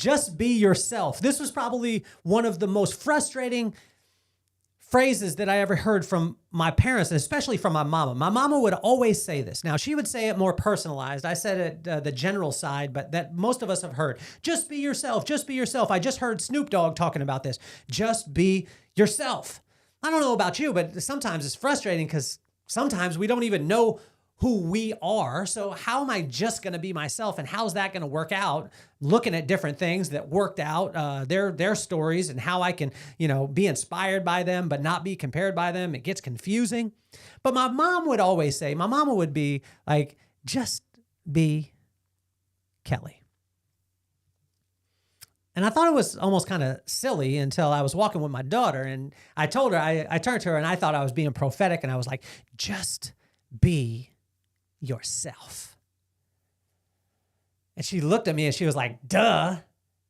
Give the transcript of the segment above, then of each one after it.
just be yourself. This was probably one of the most frustrating phrases that I ever heard from my parents, and especially from my mama. My mama would always say this. Now, she would say it more personalized. I said it the general side, but that most of us have heard. Just be yourself. Just be yourself. I just heard Snoop Dogg talking about this. Just be yourself. I don't know about you, but sometimes it's frustrating because sometimes we don't even know who we are. So how am I just going to be myself, and how's that going to work out? Looking at different things that worked out, their stories, and how I can, be inspired by them, but not be compared by them. It gets confusing. But my mom would always say, my mama would be like, just be Kelly. And I thought it was almost kind of silly until I was walking with my daughter, and I told her, I turned to her and I thought I was being prophetic, and I was like, just be yourself. And she looked at me and she was like, duh,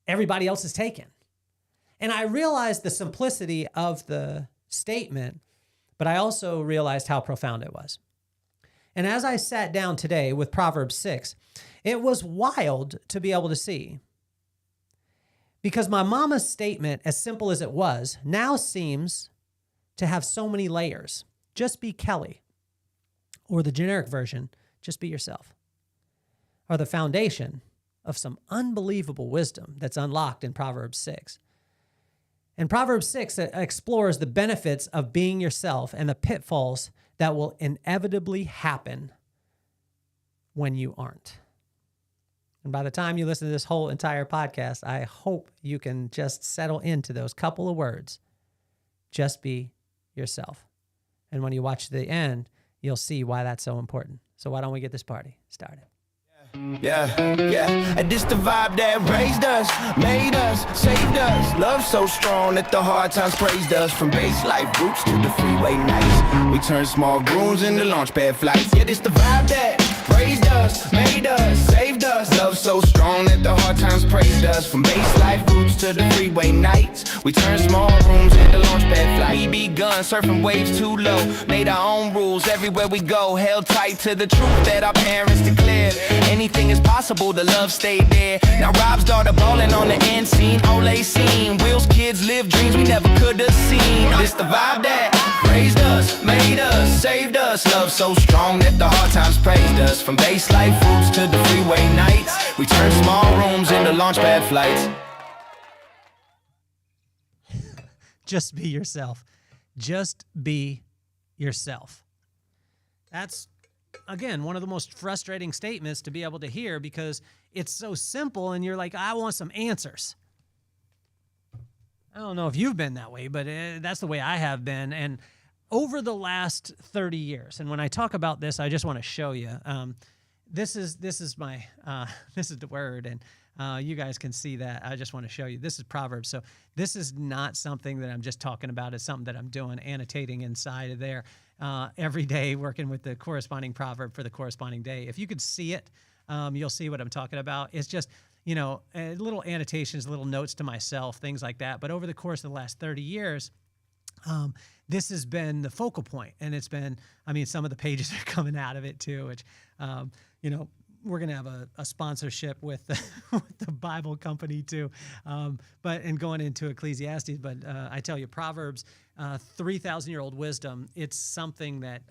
everybody else is taken. And I realized the simplicity of the statement, but I also realized how profound it was. And as I sat down today with Proverbs 6, it was wild to be able to see, because my mama's statement, as simple as it was, now seems to have so many layers. Just be Kelly. Or the generic version, just be yourself, are the foundation of some unbelievable wisdom that's unlocked in Proverbs 6. And Proverbs 6 explores the benefits of being yourself and the pitfalls that will inevitably happen when you aren't. And by the time you listen to this whole entire podcast, I hope you can just settle into those couple of words. Just be yourself. And when you watch the end, you'll see why that's so important. So why don't we get this party started? Yeah. And this the vibe that raised us, made us, saved us. Love so strong that the hard times praised us. From base life roots to the freeway nights, we turn small rooms into launch pad flights. Yeah, this the vibe that raised us, made us, saved us. Love so strong that the hard times praised us. From base life roots to the freeway nights, we turn small rooms into launch pad flights. We begun surfing waves too low, made our own rules everywhere we go. Held tight to the truth that our parents declared. Anything is possible, the love stayed there. Now Rob's daughter ballin' on the end scene. Olay scene, Will's kids live dreams we never could have seen. This the vibe that raised us, made us, saved us. Love so strong that the hard times praised us. From base life roots to the freeway nights, we turn small rooms into launch pad flights. Just be yourself. Just be yourself. That's, again, one of the most frustrating statements to be able to hear, because it's so simple and you're like, I want some answers. I don't know if you've been that way, but that's the way I have been. And over the last 30 years, and when I talk about this, I just want to show you. This is the word, and you guys can see that. I just want to show you. This is Proverbs. So this is not something that I'm just talking about. It's something that I'm doing, annotating inside of there every day, working with the corresponding proverb for the corresponding day. If you could see it, you'll see what I'm talking about. It's just, little annotations, little notes to myself, things like that. But over the course of the last 30 years, this has been the focal point. And it's been, some of the pages are coming out of it too, which, we're going to have a sponsorship with the Bible company too. And going into Ecclesiastes, but I tell you, Proverbs, 3,000-year-old wisdom, it's something that,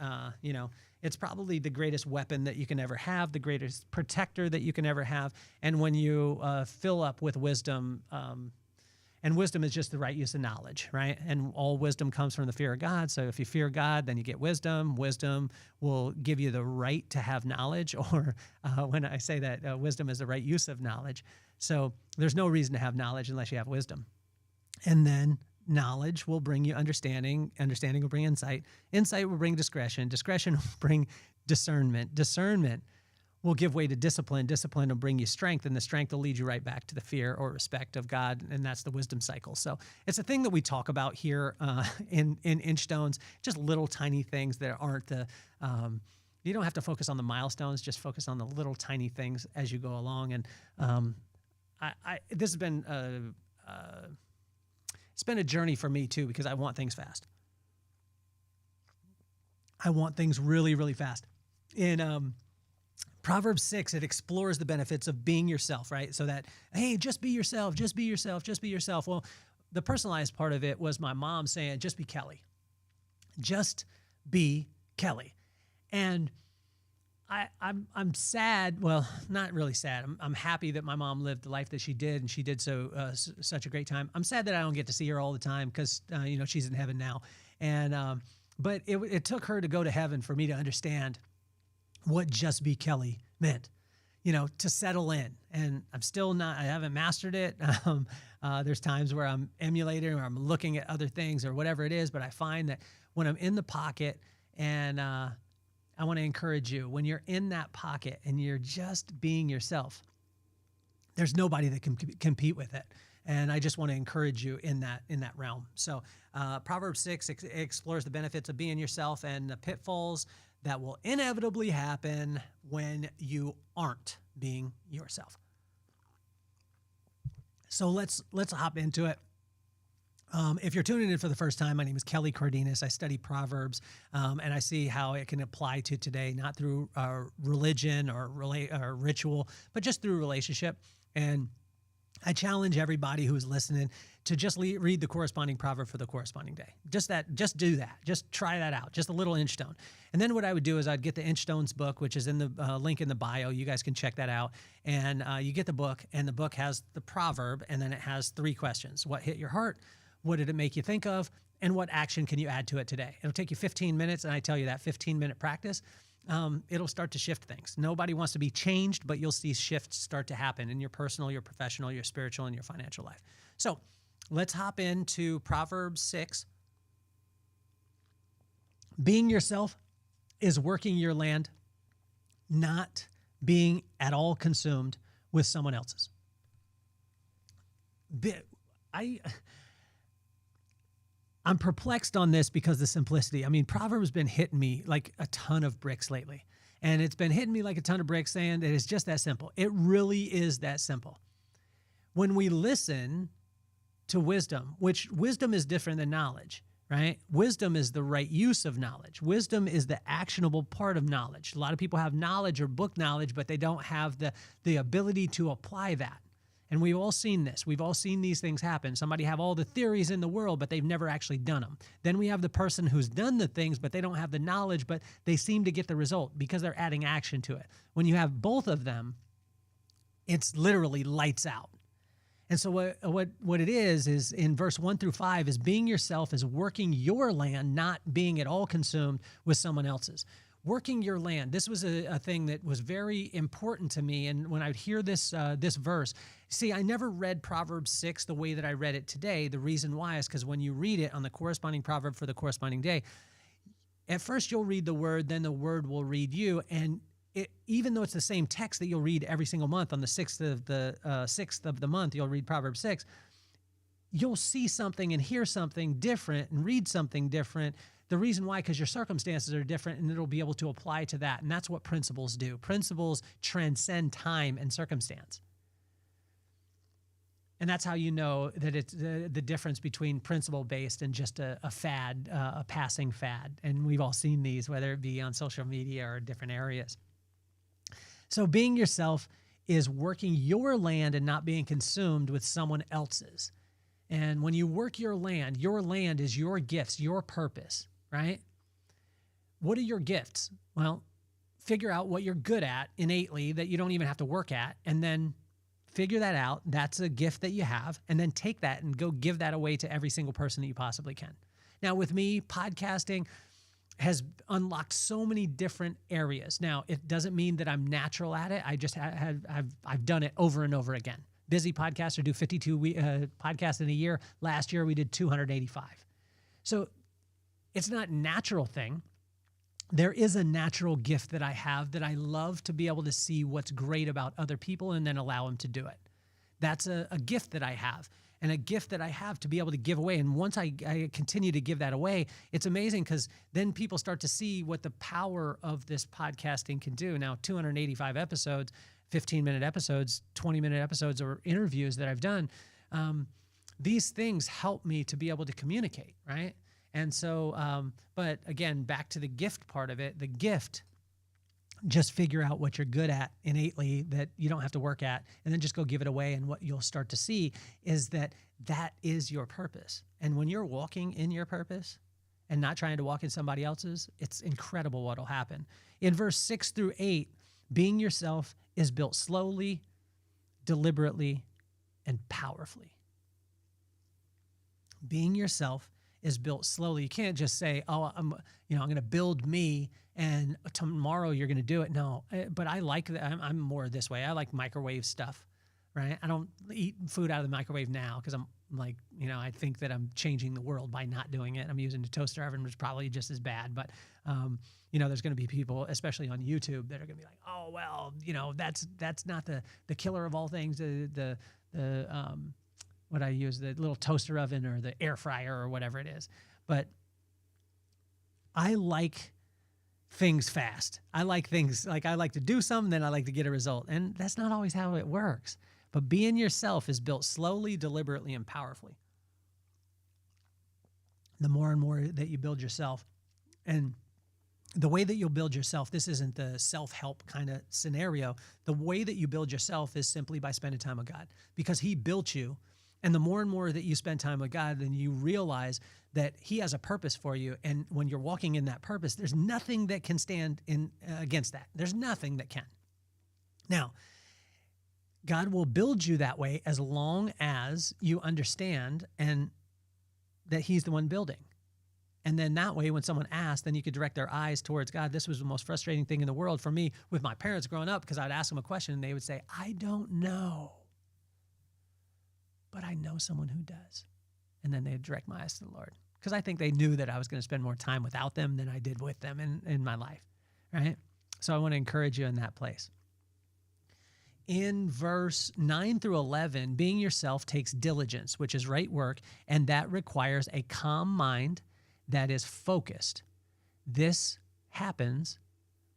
it's probably the greatest weapon that you can ever have, the greatest protector that you can ever have. And when you fill up with wisdom, and wisdom is just the right use of knowledge, right? And all wisdom comes from the fear of God. So if you fear God, then you get wisdom. Wisdom will give you the right to have knowledge, or when I say that, wisdom is the right use of knowledge. So there's no reason to have knowledge unless you have wisdom. And then knowledge will bring you understanding. Understanding will bring insight. Insight will bring discretion. Discretion will bring discernment. Discernment will give way to discipline. Discipline will bring you strength, and the strength will lead you right back to the fear or respect of God, and that's the wisdom cycle. So it's a thing that we talk about here in Inchstones, just little tiny things that aren't the, you don't have to focus on the milestones, just focus on the little tiny things as you go along. And this has been, it's been a journey for me too, because I want things fast. I want things really, really fast. And Proverbs 6, it explores the benefits of being yourself, right? So that, hey, just be yourself, just be yourself, just be yourself. Well, the personalized part of it was my mom saying, just be Kelly. Just be Kelly. And I'm sad. Well, not really sad. I'm happy that my mom lived the life that she did, and she did such a great time. I'm sad that I don't get to see her all the time because she's in heaven now. And but it took her to go to heaven for me to understand what just be Kelly meant, to settle in. And I haven't mastered it. There's times where I'm emulating or I'm looking at other things or whatever it is, but I find that when I'm in the pocket, and I want to encourage you, when you're in that pocket and you're just being yourself, there's nobody that can compete with it. And I just want to encourage you in that realm. So Proverbs 6 explores the benefits of being yourself and the pitfalls that will inevitably happen when you aren't being yourself. So let's hop into it. If you're tuning in for the first time, my name is Kelly Cardenas. I study Proverbs, and I see how it can apply to today, not through religion or ritual, but just through relationship. And I challenge everybody who is listening to just read the corresponding proverb for the corresponding day. Just do that. Just try that out. Just a little inchstone. And then what I would do is I'd get the Inchstones book, which is in the link in the bio. You guys can check that out. And you get the book, and the book has the proverb, and then it has 3 questions. What hit your heart? What did it make you think of? And what action can you add to it today? It'll take you 15 minutes, and I tell you that 15-minute practice, it'll start to shift things. Nobody wants to be changed, but you'll see shifts start to happen in your personal, your professional, your spiritual, and your financial life. So let's hop into Proverbs 6. Being yourself is working your land, not being at all consumed with someone else's. I'm perplexed on this because of the simplicity. I mean, Proverbs has been hitting me like a ton of bricks lately. And it's been hitting me like a ton of bricks saying that it's just that simple. It really is that simple. When we listen to wisdom, which wisdom is different than knowledge, right? Wisdom is the right use of knowledge. Wisdom is the actionable part of knowledge. A lot of people have knowledge or book knowledge, but they don't have the ability to apply that. And we've all seen this. We've all seen these things happen. Somebody have all the theories in the world, but they've never actually done them. Then we have the person who's done the things, but they don't have the knowledge, but they seem to get the result because they're adding action to it. When you have both of them, it's literally lights out. And so what it is in verse 1 through 5 is being yourself is working your land, not being at all consumed with someone else's. Working your land. This was a thing that was very important to me. And when I would hear this verse, see, I never read Proverbs 6 the way that I read it today. The reason why is because when you read it on the corresponding proverb for the corresponding day, at first you'll read the word, then the word will read you. And even though it's the same text that you'll read every single month, on the 6th of the month, you'll read Proverbs 6, you'll see something and hear something different and read something different. The reason why, because your circumstances are different and it'll be able to apply to that. And that's what principles do. Principles transcend time and circumstance. And that's how you know that it's the difference between principle-based and just a fad, a passing fad. And we've all seen these, whether it be on social media or different areas. So being yourself is working your land and not being consumed with someone else's. And when you work your land is your gifts, your purpose. Right? What are your gifts? Well, figure out what you're good at innately that you don't even have to work at, and then figure that out. That's a gift that you have, and then take that and go give that away to every single person that you possibly can. Now, with me, podcasting has unlocked so many different areas. Now, it doesn't mean that I'm natural at it. I just I've done it over and over again. Busy podcaster do 52 podcasts in a year. Last year, we did 285. So it's not a natural thing. There is a natural gift that I have that I love to be able to see what's great about other people and then allow them to do it. That's a gift that I have, and a gift that I have to be able to give away. And once I continue to give that away, it's amazing because then people start to see what the power of this podcasting can do. Now, 285 episodes, 15-minute episodes, 20-minute episodes, or interviews that I've done, these things help me to be able to communicate, right? And so, but again, back to the gift part of it, the gift just figure out what you're good at innately that you don't have to work at, and then just go give it away. And what you'll start to see is that that is your purpose. And when you're walking in your purpose and not trying to walk in somebody else's, it's incredible what'll happen. In verse 6-8, being yourself is built slowly, deliberately, and powerfully. Being yourself is built slowly. You can't just say, "Oh, I'm going to build me, and tomorrow you're going to do it." No, but I like that. I'm more this way. I like microwave stuff, right? I don't eat food out of the microwave now because I'm like, I think that I'm changing the world by not doing it. I'm using a toaster oven, which is probably just as bad. But there's going to be people, especially on YouTube, that are going to be like, "Oh, well, that's not the killer of all things. The what I use, the little toaster oven or the air fryer or whatever it is." But I like things fast. I like things like I like to do something, then I like to get a result. And that's not always how it works. But being yourself is built slowly, deliberately, and powerfully. The more and more that you build yourself, and the way that you'll build yourself, this isn't the self-help kind of scenario. The way that you build yourself is simply by spending time with God, because he built you. And the more and more that you spend time with God, then you realize that he has a purpose for you. And when you're walking in that purpose, there's nothing that can stand in against that. There's nothing that can. Now, God will build you that way as long as you understand and that he's the one building. And then that way, when someone asks, then you could direct their eyes towards God. This was the most frustrating thing in the world for me with my parents growing up, because I'd ask them a question and they would say, "I don't know, but I know someone who does." And then they'd direct my eyes to the Lord, because I think they knew that I was going to spend more time without them than I did with them in my life, right? So I want to encourage you in that place. In verse 9-11, being yourself takes diligence, which is right work, and that requires a calm mind that is focused. This happens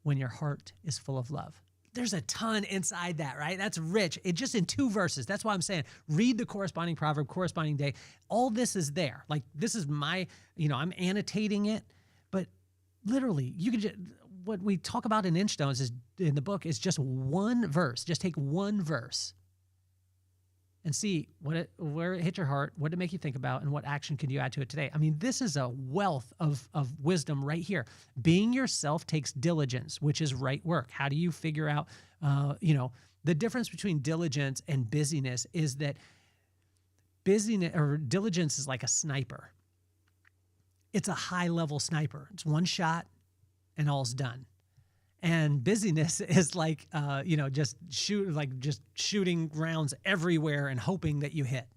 when your heart is full of love. There's a ton inside that, right? That's rich. It just in 2 verses. That's why I'm saying read the corresponding proverb, corresponding day. All this is there. Like, this is my, I'm annotating it, but literally you could just, what we talk about in Inchstones is in the book is just one verse. Just take one verse and see where it hit your heart, what did it make you think about, and what action could you add to it today. I mean, this is a wealth of wisdom right here. Being yourself takes diligence, which is right work. How do you figure out, the difference between diligence and busyness is that busyness or diligence is like a sniper. It's a high-level sniper. It's one shot and all's done. And busyness is like, just shooting rounds everywhere and hoping that you hit.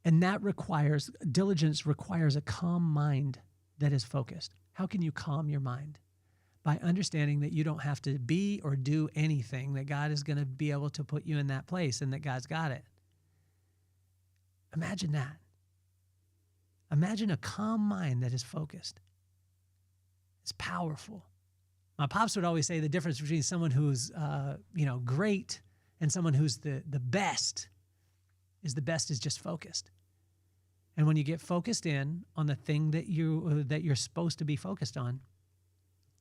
And diligence requires a calm mind that is focused. How can you calm your mind? By understanding that you don't have to be or do anything, that God is going to be able to put you in that place and that God's got it. Imagine that. Imagine a calm mind that is focused. It's powerful. My pops would always say the difference between someone who's, great and someone who's the best is the best is just focused. And when you get focused in on the thing that you're supposed to be focused on,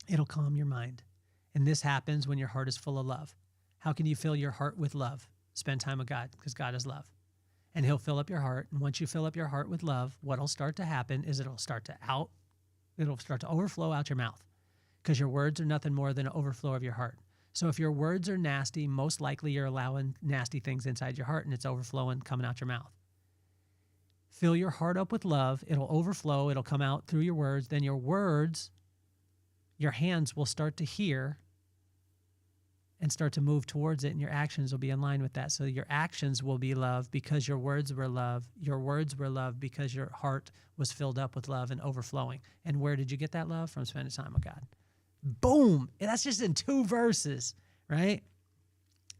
it'll calm your mind. And this happens when your heart is full of love. How can you fill your heart with love? Spend time with God, because God is love. And he'll fill up your heart. And once you fill up your heart with love, what'll start to happen is it'll start to overflow out your mouth, because your words are nothing more than an overflow of your heart. So if your words are nasty, most likely you're allowing nasty things inside your heart, and it's overflowing, coming out your mouth. Fill your heart up with love. It'll overflow. It'll come out through your words. Then your words, your hands will start to hear and start to move towards it, and your actions will be in line with that. So your actions will be love because your words were love. Your words were love because your heart was filled up with love and overflowing. And where did you get that love? From spending time with God. Boom. And that's just in 2 verses, right?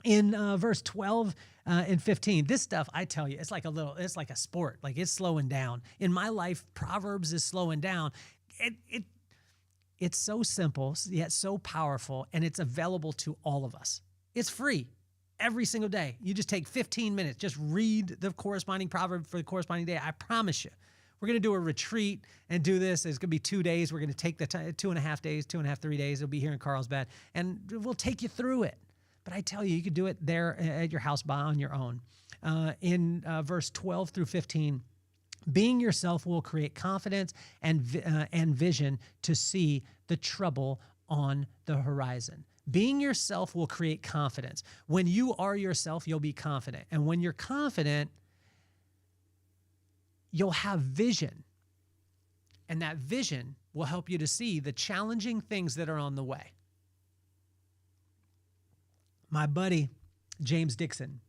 In verse 12 and 15, this stuff, I tell you, it's like a sport. Like, it's slowing down. In my life, Proverbs is slowing down. It's so simple, yet so powerful, and it's available to all of us. It's free every single day. You just take 15 minutes, just read the corresponding proverb for the corresponding day. I promise you, We're going to do a retreat and do this. It's going to be 2 days. We're going to take the 2.5 days, 3 days. It'll be here in Carlsbad, and we'll take you through it. But I tell you, you could do it there at your house on your own. In verse 12 through 15, being yourself will create confidence and vision to see the trouble on the horizon. Being yourself will create confidence. When you are yourself, you'll be confident. And when you're confident, you'll have vision. And that vision will help you to see the challenging things that are on the way. My buddy, James Dixon,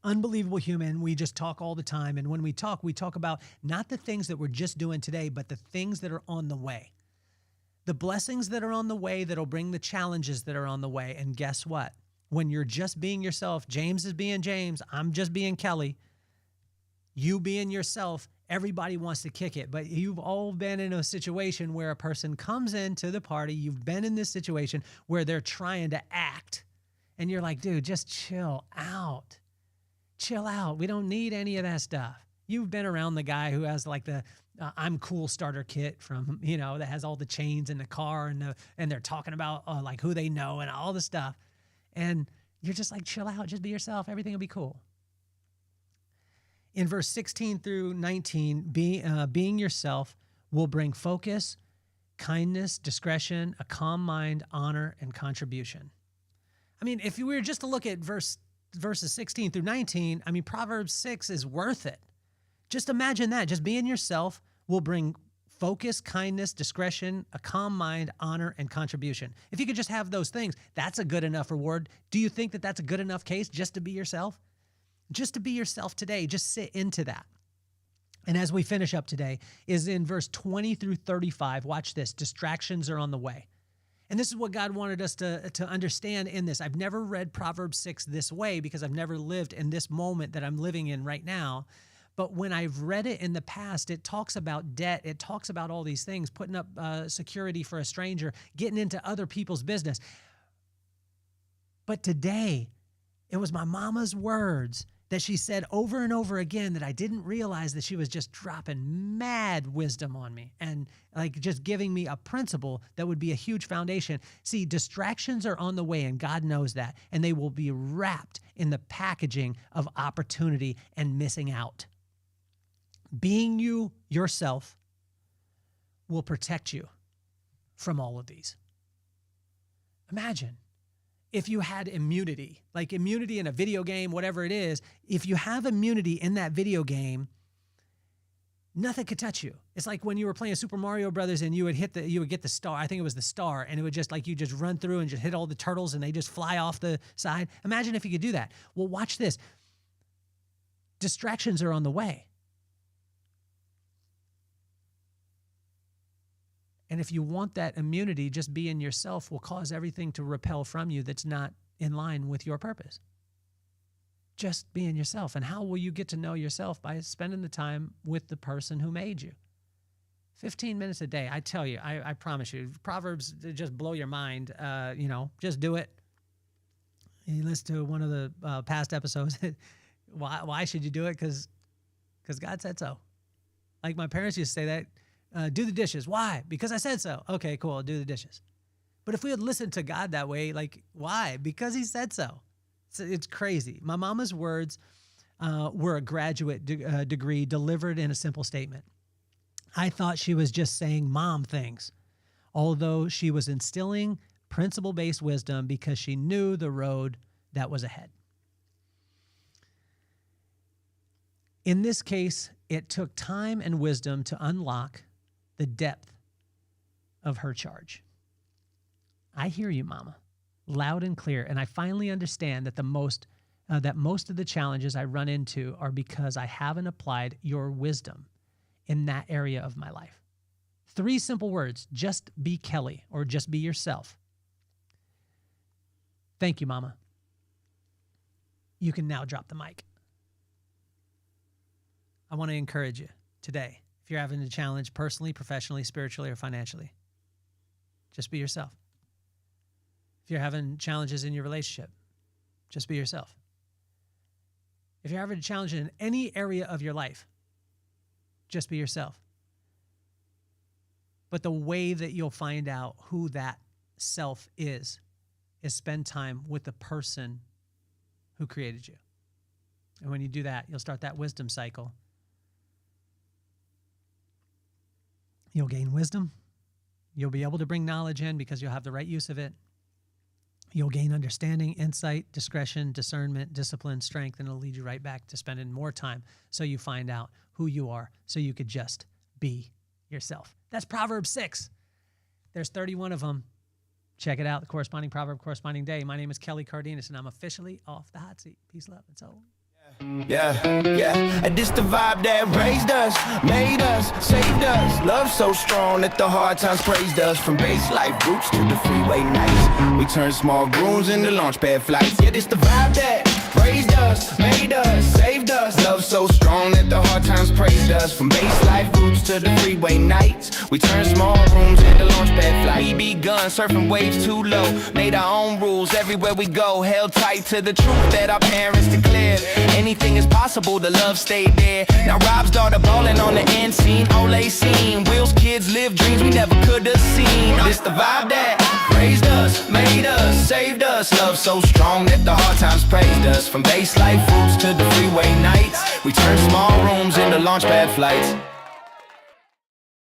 unbelievable human. We just talk all the time. And when we talk about not the things that we're just doing today, but the things that are on the way. The blessings that are on the way that'll bring the challenges that are on the way. And guess what? When you're just being yourself, James is being James, I'm just being Kelly, you being yourself, everybody wants to kick it. But you've all been in a situation where a person comes into the party, you've been in this situation where they're trying to act, and you're like, dude, just chill out. Chill out. We don't need any of that stuff. You've been around the guy who has like the I'm cool starter kit from, that has all the chains in the car and they're talking about like who they know and all the stuff. And you're just like, chill out, just be yourself. Everything will be cool. In verse 16 through 19, being yourself will bring focus, kindness, discretion, a calm mind, honor, and contribution. I mean, if you were just to look at verses 16 through 19, I mean, Proverbs 6 is worth it. Just imagine that. Just being yourself will bring focus, kindness, discretion, a calm mind, honor, and contribution. If you could just have those things, that's a good enough reward. Do you think that that's a good enough case just to be yourself? Just to be yourself today, just sit into that. And as we finish up today is in verse 20 through 35. Watch this. Distractions are on the way. And this is what God wanted us to understand in this. I've never read Proverbs 6 this way because I've never lived in this moment that I'm living in right now. But when I've read it in the past, it talks about debt. It talks about all these things, putting up security for a stranger, getting into other people's business. But today, it was my mama's words that she said over and over again that I didn't realize that she was just dropping mad wisdom on me and like just giving me a principle that would be a huge foundation. See, distractions are on the way and God knows that, and they will be wrapped in the packaging of opportunity and missing out. Being you yourself will protect you from all of these. Imagine if you had immunity, like immunity in a video game, whatever it is. If you have immunity in that video game, nothing could touch you. It's like when you were playing Super Mario Brothers and you would get the star. I think it was the star, and it would just like you just run through and just hit all the turtles and they just fly off the side. Imagine if you could do that. Well, watch this. Distractions are on the way. And if you want that immunity, just being yourself will cause everything to repel from you that's not in line with your purpose. Just being yourself. And how will you get to know yourself? By spending the time with the person who made you. 15 minutes a day, I tell you, I promise you. Proverbs just blow your mind. Just do it. You listen to one of the past episodes. Why should you do it? Because God said so. Like my parents used to say that. Do the dishes. Why? Because I said so. Okay, cool. I'll do the dishes. But if we had listened to God that way, like, why? Because he said so. It's crazy. My mama's words were a graduate degree delivered in a simple statement. I thought she was just saying mom things, although she was instilling principle-based wisdom because she knew the road that was ahead. In this case, it took time and wisdom to unlock the depth of her charge. I hear you, Mama, loud and clear, and I finally understand that most of the challenges I run into are because I haven't applied your wisdom in that area of my life. 3 simple words: just be Kelly, or just be yourself. Thank you, Mama. You can now drop the mic. I want to encourage you today. If you're having a challenge personally, professionally, spiritually, or financially, just be yourself. If you're having challenges in your relationship, just be yourself. If you're having a challenge in any area of your life, Just be yourself. But the way that you'll find out who that self is spend time with the person who created you. And when you do that, you'll start that wisdom cycle. You'll gain wisdom. You'll be able to bring knowledge in because you'll have the right use of it. You'll gain understanding, insight, discretion, discernment, discipline, strength, and it'll lead you right back to spending more time so you find out who you are so you could just be yourself. That's Proverbs 6. There's 31 of them. Check it out, the corresponding proverb, corresponding day. My name is Kelly Cardenas, and I'm officially off the hot seat. Peace, love, and soul. Yeah. And this the vibe that raised us, made us, saved us. Love so strong that the hard times praised us. From base life roots to the freeway nights, we turn small rooms into launch pad flights. Yeah, this the vibe that raised us, made us, saved us. Love so strong that the hard times praised us. From base life roots to the freeway nights, we turn small rooms into launch pad flights. We begun surfing waves too low, made our own rules everywhere we go. Held tight to the truth that our parents declared. Anything is possible, the love stayed there. Now Rob's daughter ballin' on the end scene. Olay scene, Will's kids live dreams we never could have seen. This the vibe that raised us, made us, saved us. Love so strong that the hard times praised us. From base life roots to the freeway nights, we turn small rooms into launch pad flights.